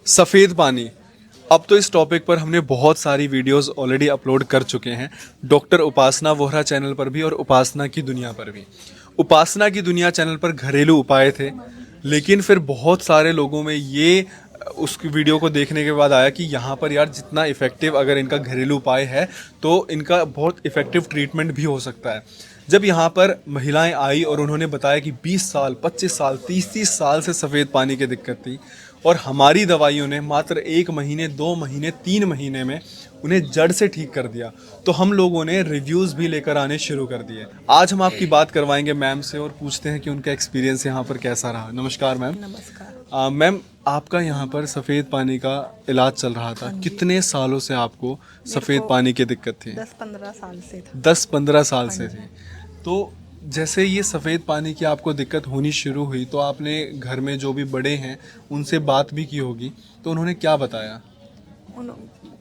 सफ़ेद पानी। अब तो इस टॉपिक पर हमने बहुत सारी वीडियोस ऑलरेडी अपलोड कर चुके हैं, डॉक्टर उपासना वोहरा चैनल पर भी और उपासना की दुनिया पर भी। उपासना की दुनिया चैनल पर घरेलू उपाय थे, लेकिन फिर बहुत सारे लोगों में ये उस वीडियो को देखने के बाद आया कि यहाँ पर यार जितना इफ़ेक्टिव अगर इनका घरेलू उपाय है तो इनका बहुत इफ़ेक्टिव ट्रीटमेंट भी हो सकता है। जब यहाँ पर महिलाएं आई और उन्होंने बताया कि 20 साल, 25 साल, 30-30 साल से सफ़ेद पानी की दिक्कत थी और हमारी दवाइयों ने मात्र 1 महीने, 2 महीने, 3 महीने में उन्हें जड़ से ठीक कर दिया, तो हम लोगों ने रिव्यूज़ भी लेकर आने शुरू कर दिए। आज हम आपकी बात करवाएंगे मैम से और पूछते हैं कि उनका एक्सपीरियंस यहाँ पर कैसा रहा। नमस्कार मैम। नमस्कार। मैम, आपका यहाँ पर सफ़ेद पानी का इलाज चल रहा था, कितने सालों से आपको सफ़ेद पानी की दिक्कत थी? 10-15 साल से था। 10-15 साल से थी। तो जैसे ये सफ़ेद पानी की आपको दिक्कत होनी शुरू हुई तो आपने घर में जो भी बड़े हैं उनसे बात भी की होगी, तो उन्होंने क्या बताया?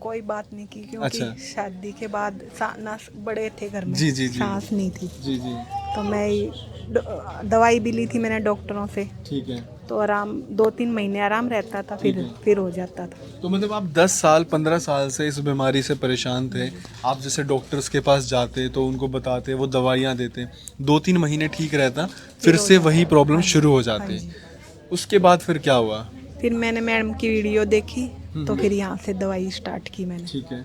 कोई बात नहीं की क्योंकि अच्छा। शादी के बाद ना बड़े थे घर में। जी जी जी सांस नहीं थी। जी जी। तो मैं दवाई भी ली थी मैंने डॉक्टरों से, ठीक है। तो आराम 2-3 महीने आराम रहता था, फिर हो जाता था। तो मतलब आप 10 साल 15 साल से इस बीमारी से परेशान थे। आप जैसे डॉक्टर्स के पास जाते तो उनको बताते, वो दवाइयाँ देते, 2-3 महीने ठीक रहता, फिर से वही प्रॉब्लम शुरू हो जाती। उसके बाद फिर क्या हुआ? फिर मैंने मैडम की वीडियो देखी तो फिर यहाँ से दवाई स्टार्ट की मैंने। ठीक है।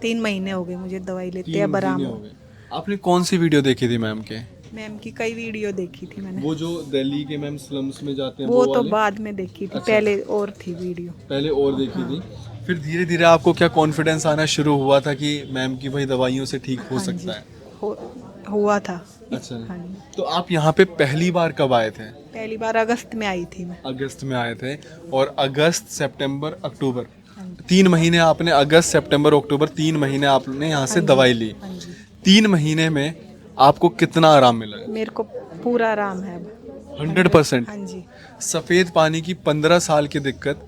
3 महीने हो गए मुझे दवाई लेते, 3 अब आराम महीने हो। हो गए। आपने कौन सी वीडियो देखी थी मैम के? मैम की कई वीडियो देखी थी मैंने। वो जो दिल्ली के मैम स्लम्स में जाते हैं वो तो वाले? बाद में देखी थी। अच्छा। पहले और थी वीडियो। पहले और देखी थी। फिर धीरे धीरे आपको क्या कॉन्फिडेंस आना शुरू हुआ था कि मैम की भाई दवाइयों से ठीक हो सकता है? हुआ था। अच्छा। हाँ जी। तो आप यहाँ पे पहली बार कब आए थे? पहली बार अगस्त में आई थी मैं। अगस्त में आए थे। और अगस्त, सितंबर, अक्टूबर, 3 महीने आपने, अगस्त, सितंबर, अक्टूबर, 3 महीने आपने यहाँ से दवाई ली। 3 महीने में आपको कितना आराम मिला? मेरे को पूरा आराम है अब। 100%। हाँ जी। सफ़ेद पानी की 15 साल की दिक्कत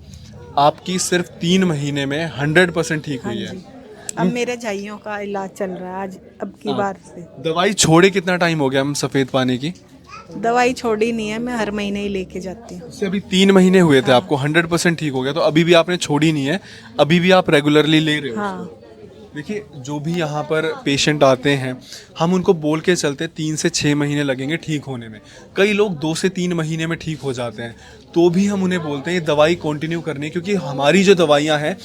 आपकी सिर्फ 3 महीने में 100% ठीक हुई है। अब मेरे झाइयों का इलाज चल रहा है आज, अब की बार से। दवाई छोड़े कितना टाइम हो गया हम सफ़ेद पानी की? दवाई छोड़ी नहीं है, मैं हर महीने ही लेके जाती हूँ। इससे अभी 3 महीने हुए थे, आपको 100% ठीक हो गया, तो अभी भी आपने छोड़ी नहीं है, अभी भी आप रेगुलरली ले रहे हो? हाँ। देखिए, जो भी यहाँ पर पेशेंट आते हैं हम उनको बोल के चलते 3 से 6 महीने लगेंगे ठीक होने में। कई लोग 2 से 3 महीने में ठीक हो जाते हैं, तो भी हम उन्हें बोलते हैं ये दवाई कंटिन्यू करनी है, क्योंकि हमारी जो दवाइयाँ हैं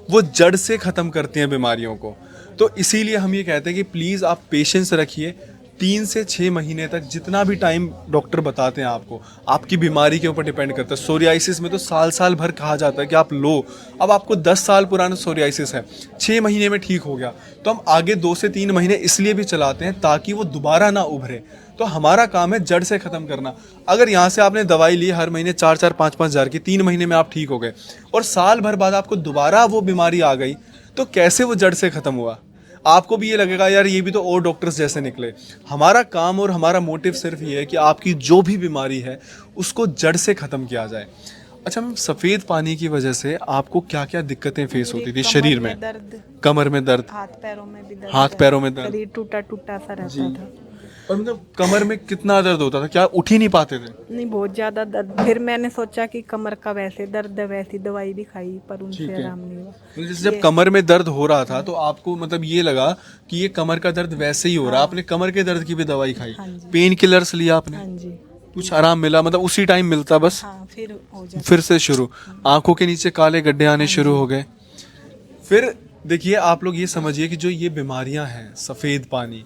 वो जड़ से ख़त्म करती हैं बीमारियों को। तो इसीलिए हम ये कहते हैं कि प्लीज़ आप पेशेंस रखिए। 3 से 6 महीने तक जितना भी टाइम डॉक्टर बताते हैं आपको, आपकी बीमारी के ऊपर डिपेंड करता है। सोरियासिस में तो साल साल भर कहा जाता है कि आप लो। अब आपको 10 साल पुराना सोरियासिस है, 6 महीने में ठीक हो गया, तो हम आगे 2 से 3 महीने इसलिए भी चलाते हैं ताकि वो दोबारा ना उभरे। तो हमारा काम है जड़ से ख़त्म करना। अगर यहाँ से आपने दवाई ली हर महीने 4-4, 5-5 हज़ार की, 3 महीने में आप ठीक हो गए और साल भर बाद आपको दोबारा वो बीमारी आ गई, तो कैसे वो जड़ से ख़त्म हुआ? आपको भी ये लगेगा यार ये भी तो और डॉक्टर्स जैसे निकले। हमारा काम और हमारा मोटिव सिर्फ ये है कि आपकी जो भी बीमारी है उसको जड़ से ख़त्म किया जाए। अच्छा मैम, सफ़ेद पानी की वजह से आपको क्या क्या दिक्कतें फेस होती थी शरीर में? दर्द, कमर में दर्द, हाथ पैरों में भी दर्द, हाथ पैरों में दर्द, शरीर टूटा टूटा सा रहता था। और मतलब कमर में कितना दर्द होता था? क्या उठ ही नहीं पाते थे? नहीं, बहुत ज्यादा दर्द। फिर मैंने सोचा कि कमर का वैसे दर्द है, वैसी दवाई भी खाई पर उनसे आराम नहीं हुआ। मतलब जैसे जब कमर में दर्द हो रहा था तो आपको मतलब ये लगा कि ये कमर का दर्द वैसे ही हो रहा है, आपने कमर के दर्द की भी दवाई खाई, पेन किलर्स लिया आपने, हाँ जी। कुछ आराम मिला? मतलब उसी टाइम मिलता बस? हाँ, फिर हो जाता। फिर से शुरू, आंखों के नीचे काले गड्ढे आने शुरू हो गए। फिर देखिए, आप लोग ये समझिए कि जो ये बीमारियां हैं, सफ़ेद पानी,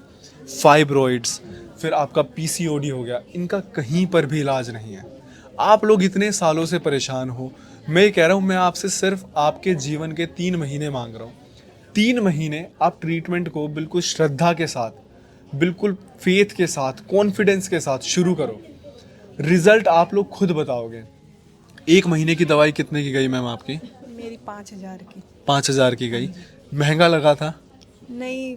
फाइब्रॉइड्स, फिर आपका पीसीओडी हो गया, इनका कहीं पर भी इलाज नहीं है। आप लोग इतने सालों से परेशान हो, मैं ये कह रहा हूँ, मैं आपसे सिर्फ आपके जीवन के 3 महीने मांग रहा हूँ। 3 महीने आप ट्रीटमेंट को बिल्कुल श्रद्धा के साथ, बिल्कुल फेथ के साथ, कॉन्फिडेंस के साथ शुरू करो। रिजल्ट आप लोग खुद बताओगे। 1 महीने की दवाई कितने की गई मैम आपकी? मेरी 5,000 की। 5,000 की गई। महंगा लगा था? नहीं,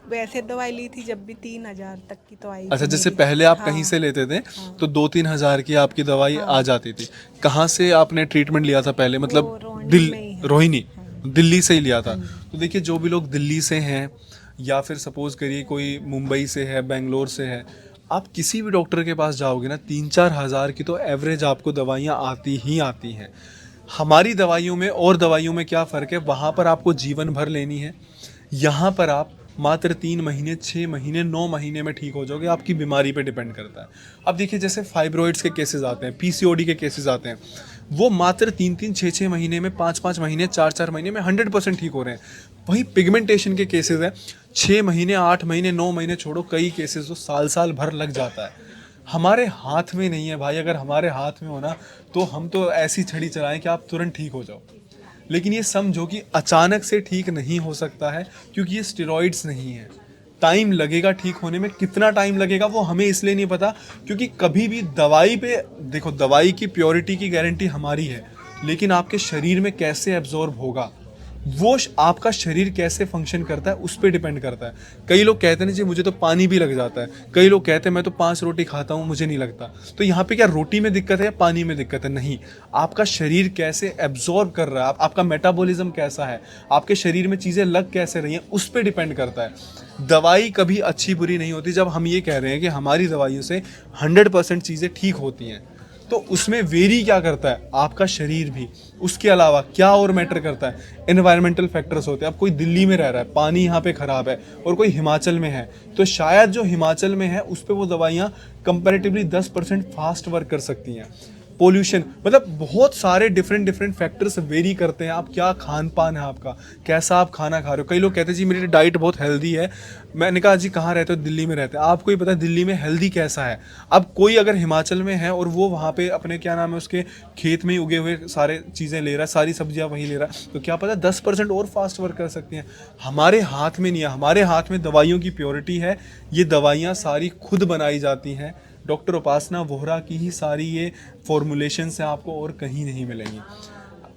वैसे दवाई ली थी जब भी 3,000 तक की तो आई। अच्छा, जैसे पहले आप कहीं से लेते थे तो 2-3 हज़ार की आपकी दवाई आ जाती थी। कहाँ से आपने ट्रीटमेंट लिया था पहले? मतलब रोहिणी, दिल्ली से ही लिया था। तो देखिए, जो भी लोग दिल्ली से हैं या फिर सपोज करिए कोई मुंबई से है, बेंगलोर से है, आप किसी भी डॉक्टर के पास जाओगे ना, 3-4 हज़ार की तो एवरेज आपको दवाइयाँ आती ही आती हैं। हमारी दवाइयों में और दवाइयों में क्या फ़र्क है, वहाँ पर आपको जीवन भर लेनी है, यहाँ पर आप मात्र 3 महीने, 6 महीने, 9 महीने में ठीक हो जाओगे। आपकी बीमारी पे डिपेंड करता है। अब देखिए जैसे फाइब्रॉइड्स के केसेस आते हैं, पीसीओडी के केसेस आते हैं, वो मात्र 3-3, 6-6 महीने में, 5-5 महीने, 4-4 महीने में 100% ठीक हो रहे हैं। वहीं पिगमेंटेशन के केसेस हैं, 6 महीने, 8 महीने, 9 महीने छोड़ो, कई केसेस तो साल साल भर लग जाता है। हमारे हाथ में नहीं है भाई, अगर हमारे हाथ में हो ना तो हम तो ऐसी छड़ी चलाएं कि आप तुरंत ठीक हो जाओ। लेकिन ये समझो कि अचानक से ठीक नहीं हो सकता है, क्योंकि ये स्टेरॉइड्स नहीं है। टाइम लगेगा ठीक होने में, कितना टाइम लगेगा वो हमें इसलिए नहीं पता क्योंकि कभी भी दवाई पे देखो, दवाई की प्योरिटी की गारंटी हमारी है, लेकिन आपके शरीर में कैसे एब्जॉर्ब होगा, वो आपका शरीर कैसे फंक्शन करता है उस पर डिपेंड करता है। कई लोग कहते हैं जी मुझे तो पानी भी लग जाता है, कई लोग कहते हैं मैं तो 5 रोटी खाता हूँ मुझे नहीं लगता। तो यहाँ पे क्या रोटी में दिक्कत है या पानी में दिक्कत है? नहीं, आपका शरीर कैसे एब्जॉर्ब कर रहा है, आपका मेटाबॉलिज्म कैसा है, आपके शरीर में चीज़ें लग कैसे रही हैं, उस पर डिपेंड करता है। दवाई कभी अच्छी बुरी नहीं होती। जब हम ये कह रहे हैं कि हमारी दवाइयों से 100% चीज़ें ठीक होती हैं, तो उसमें वेरी क्या करता है, आपका शरीर भी। उसके अलावा क्या और मैटर करता है, एनवायरमेंटल फैक्टर्स होते हैं। अब कोई दिल्ली में रह रहा है, पानी यहाँ पे ख़राब है, और कोई हिमाचल में है, तो शायद जो हिमाचल में है उस पर वो दवाइयाँ कंपैरेटिवली 10% फास्ट वर्क कर सकती हैं। पोल्यूशन, मतलब बहुत सारे डिफरेंट फैक्टर्स वेरी करते हैं। आप क्या खान पान है आपका, कैसा आप खाना खा रहे हो। कई लोग कहते हैं जी मेरी डाइट बहुत हेल्दी है। मैंने कहा जी कहाँ रहते हो? दिल्ली में रहते हैं। आपको ही पता है दिल्ली में हेल्दी कैसा है। अब कोई अगर हिमाचल में है और वो वहाँ पे अपने क्या नाम है उसके खेत में ही उगे हुए सारे चीज़ें ले रहा है, सारी सब्जियाँ वहीं ले रहा है, तो क्या पता 10% और फास्ट वर्क कर सकती हैं। हमारे हाथ में नहीं है, हमारे हाथ में दवाइयों की प्योरिटी है। ये दवाइयाँ सारी खुद बनाई जाती हैं। डॉक्टर उपासना वोहरा की ही सारी ये फॉर्मुलेशन से आपको और कहीं नहीं मिलेंगी।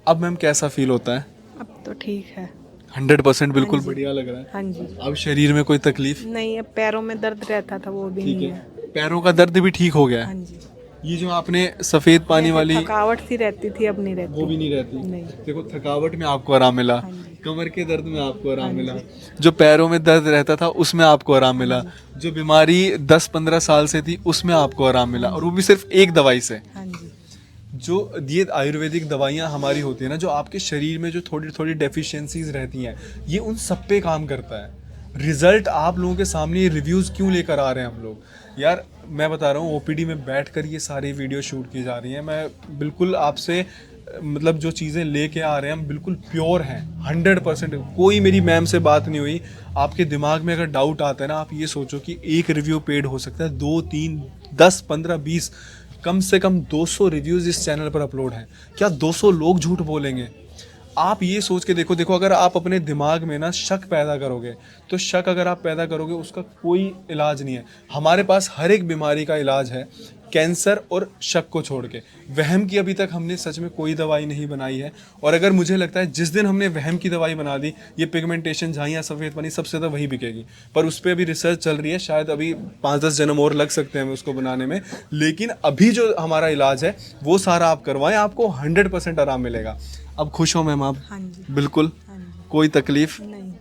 अब मैम कैसा फील होता है? अब तो ठीक है, 100% बिल्कुल हाँ जी। बढ़िया लग रहा है। हाँ जी। अब शरीर में कोई तकलीफ? नहीं, अब पैरों में दर्द रहता था वो भी ठीक नहीं है, है। पैरों का दर्द भी ठीक हो गया हाँ है। जी। ये जो आपने सफ़ेद पानी वाली, थकावट सी रहती थी, अब नहीं रहती। वो भी नहीं रहती। नहीं। देखो थकावट में आपको आराम मिला, हाँ जी। कमर के दर्द में आपको आराम हाँ मिला, जी। जो पैरों में दर्द रहता था उसमें आपको आराम मिला, जो बीमारी 10-15 साल से थी उसमें आपको आराम मिला, और वो भी सिर्फ एक दवाई से। हाँ जी। जो ये आयुर्वेदिक दवाइयाँ हमारी होती है ना, जो आपके शरीर में जो थोड़ी थोड़ी डेफिशिएंसीज रहती हैं, ये उन सब पे काम करता है। रिजल्ट आप लोगों के सामने रिव्यूज़ क्यों लेकर आ रहे हैं हम लोग? यार मैं बता रहा हूँ, ओपीडी में बैठकर ये सारी वीडियो शूट की जा रही हैं। मैं बिल्कुल आपसे मतलब जो चीज़ें लेके आ रहे हैं हम बिल्कुल प्योर हैं, 100%। कोई मेरी मैम से बात नहीं हुई। आपके दिमाग में अगर डाउट आता है ना, आप ये सोचो कि एक रिव्यू पेड हो सकता है, 2, 3, 10, 15, 20, कम से कम 200 रिव्यूज़ इस चैनल पर अपलोड हैं। क्या 200 लोग झूठ बोलेंगे? आप ये सोच के देखो अगर आप अपने दिमाग में ना शक पैदा करोगे, तो शक अगर आप पैदा करोगे उसका कोई इलाज नहीं है। हमारे पास हर एक बीमारी का इलाज है, कैंसर और शक को छोड़ के। वहम की अभी तक हमने सच में कोई दवाई नहीं बनाई है। और अगर मुझे लगता है जिस दिन हमने वहम की दवाई बना दी, ये पिगमेंटेशन, झाइयाँ, सफ़ेद पानी, सबसे ज़्यादा वही बिकेगी। पर उस पर अभी रिसर्च चल रही है, शायद अभी 5-10 जन्म और लग सकते हैं हमें उसको बनाने में। लेकिन अभी जो हमारा इलाज है वो सारा आप करवाएं, आपको 100% आराम मिलेगा। अब खुश हो मैम आप? हाँ जी। बिल्कुल। हाँ जी। कोई तकलीफ? नहीं।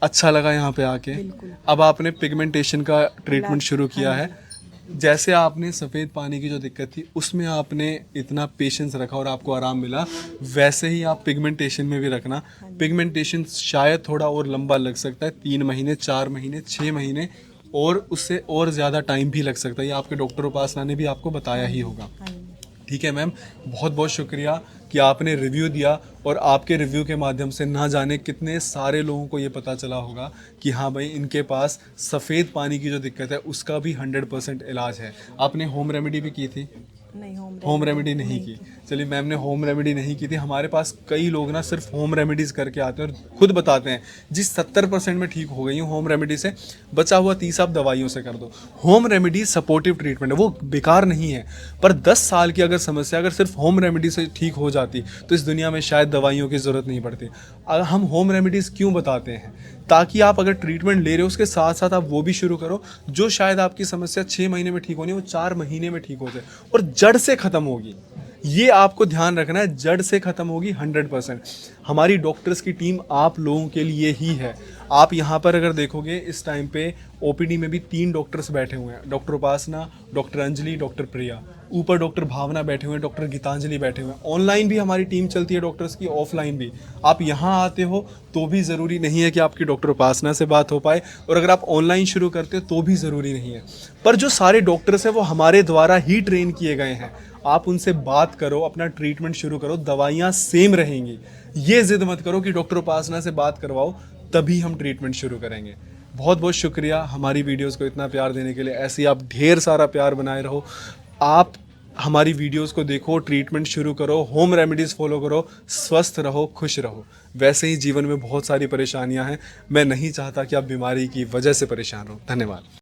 अच्छा लगा यहाँ पे आके? बिल्कुल। अब आपने पिगमेंटेशन का ट्रीटमेंट शुरू किया हाँ है। जैसे आपने सफ़ेद पानी की जो दिक्कत थी उसमें आपने इतना पेशेंस रखा और आपको आराम मिला, वैसे ही आप पिगमेंटेशन में भी रखना। पिगमेंटेशन शायद थोड़ा और लंबा लग सकता है, 3 महीने, 4 महीने, 6 महीने, और उससे और ज़्यादा टाइम भी लग सकता है। ये आपके डॉक्टर उपासना ने भी आपको बताया ही होगा। हाँ जी। ठीक है मैम, बहुत बहुत शुक्रिया कि आपने रिव्यू दिया, और आपके रिव्यू के माध्यम से ना जाने कितने सारे लोगों को ये पता चला होगा कि हाँ भाई इनके पास सफ़ेद पानी की जो दिक्कत है उसका भी 100% इलाज है। आपने होम रेमेडी भी की थी? नहीं, होम रेमेडी नहीं की। चलिए मैम ने होम रेमेडी नहीं की थी। हमारे पास कई लोग ना सिर्फ होम रेमेडीज़ करके आते हैं और खुद बताते हैं जी 70% में ठीक हो गई हूँ होम रेमेडी से, बचा हुआ 30 आप दवाइयों से कर दो। होम रेमेडी सपोर्टिव ट्रीटमेंट है, वो बेकार नहीं है। पर 10 साल की अगर समस्या अगर सिर्फ होम रेमेडी से ठीक हो जाती तो इस दुनिया में शायद दवाइयों की ज़रूरत नहीं पड़ती। हम होम रेमेडीज़ क्यों बताते हैं? ताकि आप अगर ट्रीटमेंट ले रहे हो उसके साथ साथ आप वो भी शुरू करो, जो शायद आपकी समस्या 6 महीने में ठीक होनी है वो 4 महीने में ठीक हो जाए और जड़ से ख़त्म होगी। ये आपको ध्यान रखना है, जड़ से ख़त्म होगी 100%। हमारी डॉक्टर्स की टीम आप लोगों के लिए ही है। आप यहाँ पर अगर देखोगे इस टाइम पे ओपीडी में भी 3 डॉक्टर्स बैठे हुए हैं, डॉक्टर उपासना, डॉक्टर अंजलि, डॉक्टर प्रिया, ऊपर डॉक्टर भावना बैठे हुए हैं, डॉक्टर गीतांजलि बैठे हुए हैं। ऑनलाइन भी हमारी टीम चलती है डॉक्टर्स की, ऑफलाइन भी। आप यहाँ आते हो तो भी ज़रूरी नहीं है कि आपकी डॉक्टर उपासना से बात हो पाए, और अगर आप ऑनलाइन शुरू करते हो तो भी ज़रूरी नहीं है। पर जो सारे डॉक्टर्स हैं वो हमारे द्वारा ही ट्रेन किए गए हैं। आप उनसे बात करो, अपना ट्रीटमेंट शुरू करो, दवाइयाँ सेम रहेंगी। ये जिद मत करो कि डॉक्टर उपासना से बात करवाओ तभी हम ट्रीटमेंट शुरू करेंगे। बहुत बहुत शुक्रिया हमारी वीडियोस को इतना प्यार देने के लिए। ऐसे ही आप ढेर सारा प्यार बनाए रहो। आप हमारी वीडियोस को देखो, ट्रीटमेंट शुरू करो, होम रेमेडीज़ फॉलो करो, स्वस्थ रहो, खुश रहो। वैसे ही जीवन में बहुत सारी परेशानियां हैं, मैं नहीं चाहता कि आप बीमारी की वजह से परेशान हो। धन्यवाद।